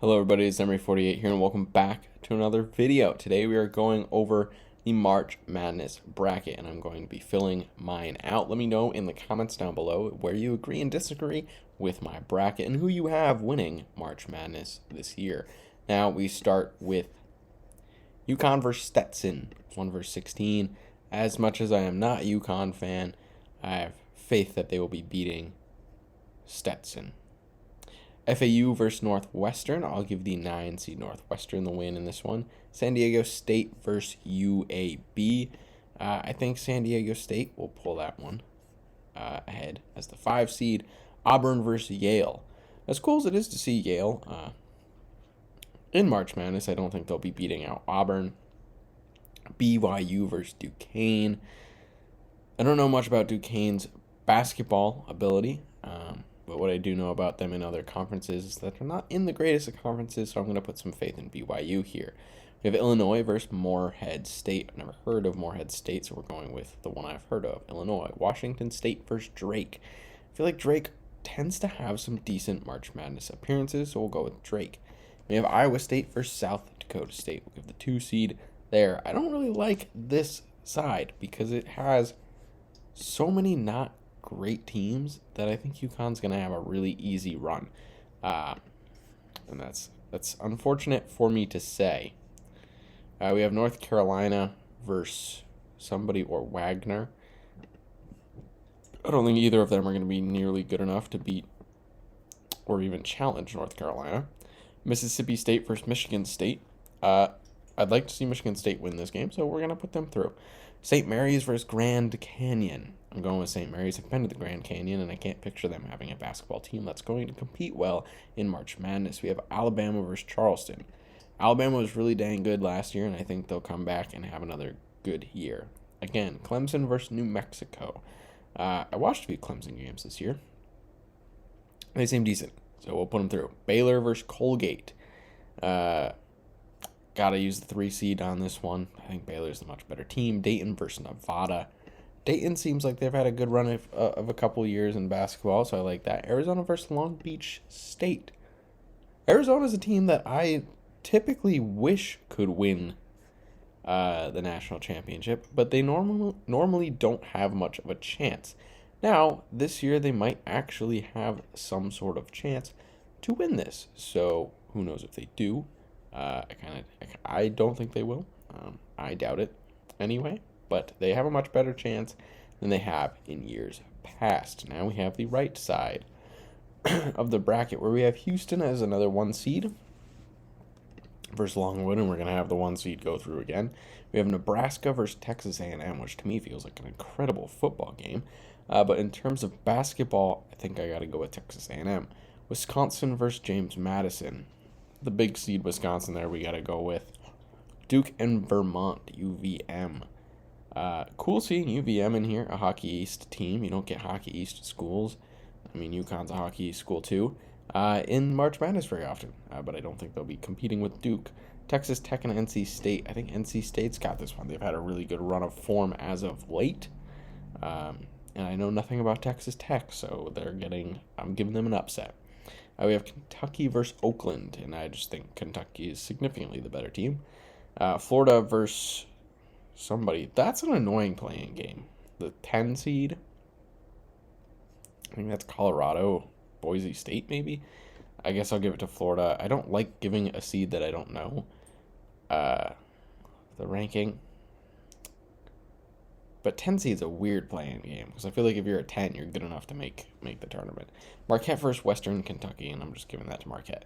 Hello everybody, it's Emery48 here and welcome back to another video. Today we are going over the March Madness bracket and I'm going to be filling mine out. Let me know in the comments down below where you agree and disagree with my bracket and who you have winning March Madness this year. Now we start with UConn versus Stetson, 1 versus 16. As much as I am not a UConn fan, I have faith that they will be beating Stetson. FAU versus Northwestern. I'll give the 9 seed Northwestern the win in this one. San Diego State versus UAB. I think San Diego State will pull that one ahead as the 5 seed. Auburn versus Yale. As cool as it is to see Yale in March Madness, I don't think they'll be beating out Auburn. BYU versus Duquesne. I don't know much about Duquesne's basketball ability. But what I do know about them in other conferences is that they're not in the greatest of conferences, so I'm going to put some faith in BYU here. We have Illinois versus Morehead State. I've never heard of Morehead State, so we're going with the one I've heard of, Illinois. Washington State versus Drake. I feel like Drake tends to have some decent March Madness appearances, so we'll go with Drake. We have Iowa State versus South Dakota State. We'll give the 2 seed there. I don't really like this side because it has so many not great teams that I think UConn's going to have a really easy run. And that's unfortunate for me to say. We have North Carolina versus somebody or Wagner. I don't think either of them are going to be nearly good enough to beat or even challenge North Carolina. Mississippi State versus Michigan State. I'd like to see Michigan State win this game, so we're going to put them through. St. Mary's versus Grand Canyon. I'm going with St. Mary's. I've been to the Grand Canyon, and I can't picture them having a basketball team that's going to compete well in March Madness. We have Alabama versus Charleston. Alabama was really dang good last year, and I think they'll come back and have another good year. Again, Clemson versus New Mexico. I watched a few Clemson games this year. They seem decent, so we'll put them through. Baylor versus Colgate. Gotta use the 3 seed on this one. I think Baylor's the much better team. Dayton versus Nevada. Dayton seems like they've had a good run of a couple years in basketball, so I like that. Arizona versus Long Beach State. Arizona's a team that I typically wish could win the national championship, but they normally don't have much of a chance. Now, this year they might actually have some sort of chance to win this, so who knows if they do. I don't think they will. I doubt it anyway. But they have a much better chance than they have in years past. Now we have the right side of the bracket where we have Houston as another 1 seed versus Longwood, and we're going to have the 1 seed go through again. We have Nebraska versus Texas A&M, which to me feels like an incredible football game. But in terms of basketball, I think I got to go with Texas A&M. Wisconsin versus James Madison. The big seed Wisconsin there we got to go with. Duke and Vermont, UVM. Cool seeing UVM in here, a Hockey East team. You don't get Hockey East schools. I mean, UConn's a Hockey East school too. In March Madness very often, but I don't think they'll be competing with Duke. Texas Tech and NC State. I think NC State's got this one. They've had a really good run of form as of late. And I know nothing about Texas Tech, so I'm giving them an upset. We have Kentucky versus Oakland, and I just think Kentucky is significantly the better team. Florida versus somebody. That's an annoying playing game. The 10 seed. I think that's Colorado. Boise State, maybe? I guess I'll give it to Florida. I don't like giving a seed that I don't know. The ranking. But 10 seed's a weird playing game. Because I feel like if you're a 10, you're good enough to make the tournament. Marquette versus Western Kentucky. And I'm just giving that to Marquette.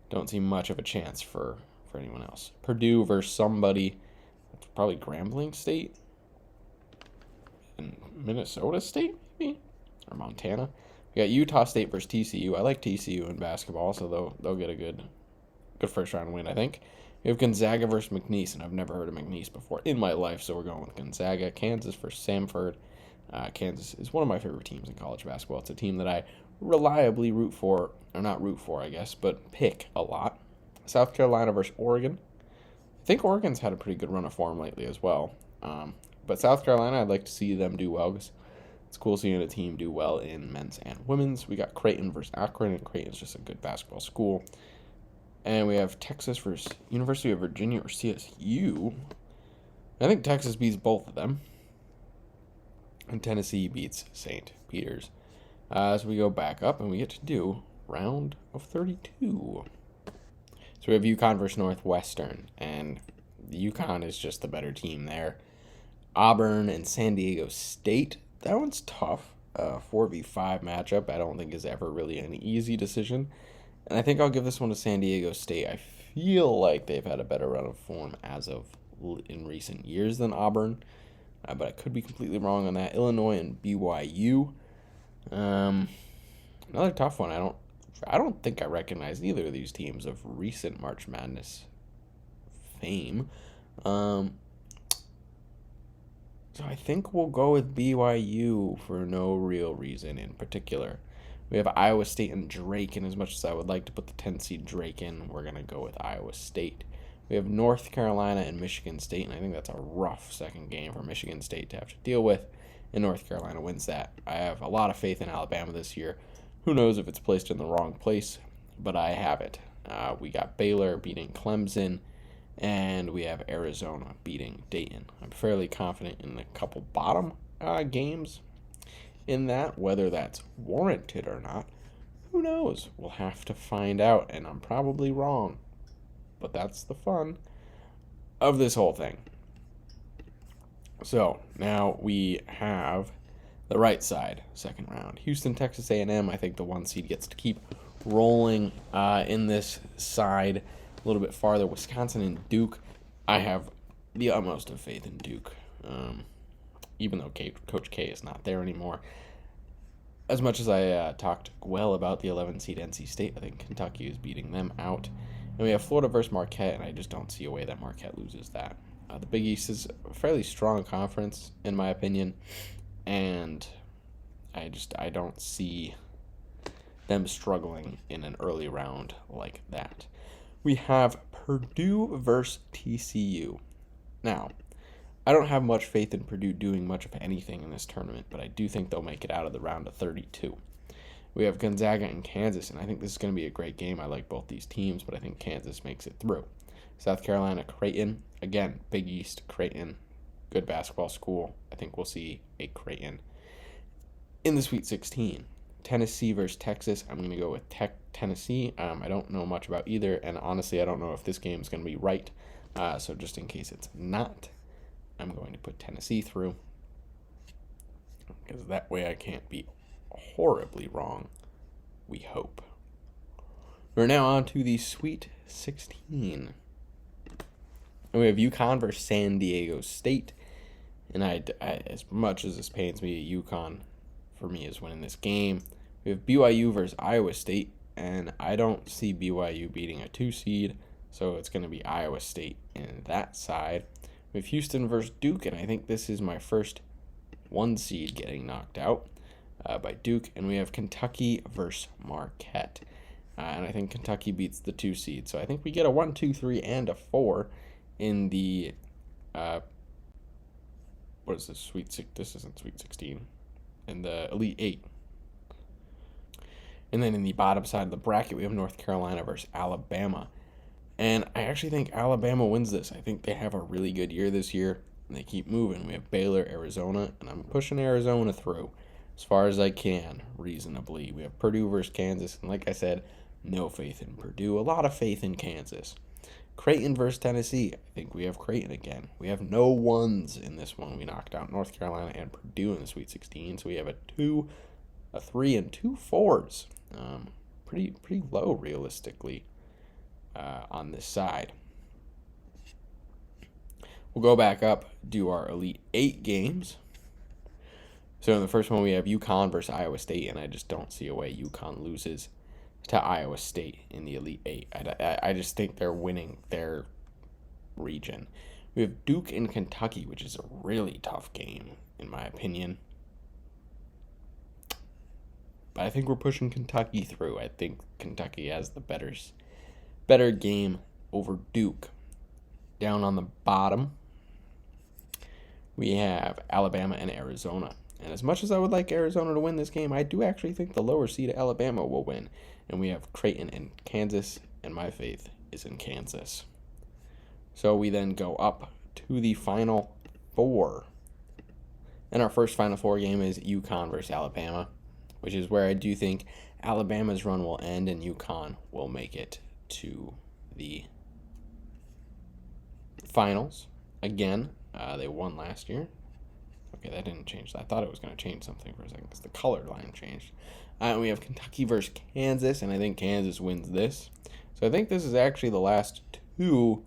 Don't see much of a chance for anyone else. Purdue versus somebody. Probably Grambling State and Minnesota State, maybe, or Montana. We got Utah State versus TCU. I like TCU in basketball, so they'll get a good first round win, I think. We have Gonzaga versus McNeese, and I've never heard of McNeese before in my life, so we're going with Gonzaga. Kansas versus Samford. Kansas is one of my favorite teams in college basketball. It's a team that I reliably I guess, but pick a lot. South Carolina versus Oregon. I think Oregon's had a pretty good run of form lately as well. But South Carolina, I'd like to see them do well because it's cool seeing a team do well in men's and women's. We got Creighton versus Akron, and Creighton's just a good basketball school. And we have Texas versus University of Virginia or CSU. I think Texas beats both of them. And Tennessee beats St. Peter's. So we go back up and we get to do round of 32. So we have UConn versus Northwestern. And UConn is just the better team there. Auburn and San Diego State. That one's tough. 4v5 matchup I don't think is ever really an easy decision. And I think I'll give this one to San Diego State. I feel like they've had a better run of form as of in recent years than Auburn. But I could be completely wrong on that. Illinois and BYU. Another tough one. I don't think I recognize either of these teams of recent March Madness fame. So I think we'll go with BYU for no real reason in particular. We have Iowa State and Drake, and as much as I would like to put the 10 seed Drake in, we're going to go with Iowa State. We have North Carolina and Michigan State, and I think that's a rough second game for Michigan State to have to deal with, and North Carolina wins that. I have a lot of faith in Alabama this year. Who knows if it's placed in the wrong place, but I have it. We got Baylor beating Clemson, and we have Arizona beating Dayton. I'm fairly confident in a couple bottom games in that. Whether that's warranted or not, who knows? We'll have to find out, and I'm probably wrong. But that's the fun of this whole thing. So now we have the right side, second round. Houston, Texas A&M. I think the 1 seed gets to keep rolling in this side a little bit farther. Wisconsin and Duke. I have the utmost of faith in Duke, even though Coach K is not there anymore. As much as I talked well about the 11 seed NC State, I think Kentucky is beating them out. And we have Florida versus Marquette, and I just don't see a way that Marquette loses that. The Big East is a fairly strong conference, in my opinion, and I don't see them struggling in an early round like that. We have Purdue versus TCU. Now, I don't have much faith in Purdue doing much of anything in this tournament, but I do think they'll make it out of the round of 32. We have Gonzaga and Kansas, and I think this is going to be a great game. I like both these teams, but I think Kansas makes it through. South Carolina, Creighton. Again, Big East, Creighton. Good basketball school. I think we'll see a Creighton in the Sweet 16. Tennessee versus Texas. I'm going to go with Tennessee. I don't know much about either, and honestly, I don't know if this game is going to be right. So just in case it's not, I'm going to put Tennessee through, because that way I can't be horribly wrong, we hope. We're now on to the Sweet 16. And we have UConn versus San Diego State. And I as much as this pains me, UConn for me is winning this game. We have BYU versus Iowa State, and I don't see BYU beating a 2 seed, so it's going to be Iowa State in that side. We have Houston versus Duke, and I think this is my first 1 seed getting knocked out by Duke. And we have Kentucky versus Marquette. And I think Kentucky beats the 2 seed. So I think we get a 1, 2, 3, and a 4 in the, what is this, this isn't Sweet 16, in the Elite 8. And then in the bottom side of the bracket, we have North Carolina versus Alabama. And I actually think Alabama wins this. I think they have a really good year this year, and they keep moving. We have Baylor, Arizona, and I'm pushing Arizona through as far as I can, reasonably. We have Purdue versus Kansas, and like I said, no faith in Purdue, a lot of faith in Kansas. Creighton versus Tennessee. I think we have Creighton again. We have no 1s in this one. We knocked out North Carolina and Purdue in the Sweet 16, so we have a 2, a 3, and 2 4s. Pretty low, realistically, on this side. We'll go back up, do our Elite 8 games. So in the first one, we have UConn versus Iowa State, and I just don't see a way UConn loses to Iowa State in the Elite 8. I just think they're winning their region. We have Duke and Kentucky, which is a really tough game, in my opinion. But I think we're pushing Kentucky through. I think Kentucky has the better game over Duke. Down on the bottom, we have Alabama and Arizona. And as much as I would like Arizona to win this game, I do actually think the lower seed Alabama will win. And we have Creighton and Kansas and my faith is in Kansas. So we then go up to the Final Four. And our first Final Four game is UConn versus Alabama, which is where I do think Alabama's run will end and UConn will make it to the finals. Again, they won last year. Okay, that didn't change. I thought it was going to change something for a second because the color line changed. We have Kentucky versus Kansas, and I think Kansas wins this. So I think this is actually the last two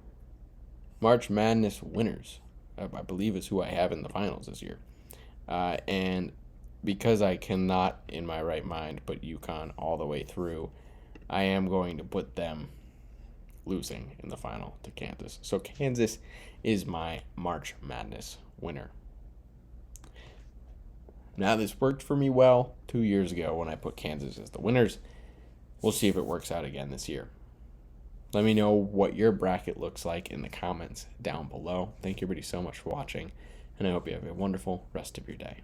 March Madness winners. I believe is who I have in the finals this year. And because I cannot, in my right mind, put UConn all the way through, I am going to put them losing in the final to Kansas. So Kansas is my March Madness winner. Now, this worked for me well 2 years ago when I put Kansas as the winners. We'll see if it works out again this year. Let me know what your bracket looks like in the comments down below. Thank you everybody so much for watching, and I hope you have a wonderful rest of your day.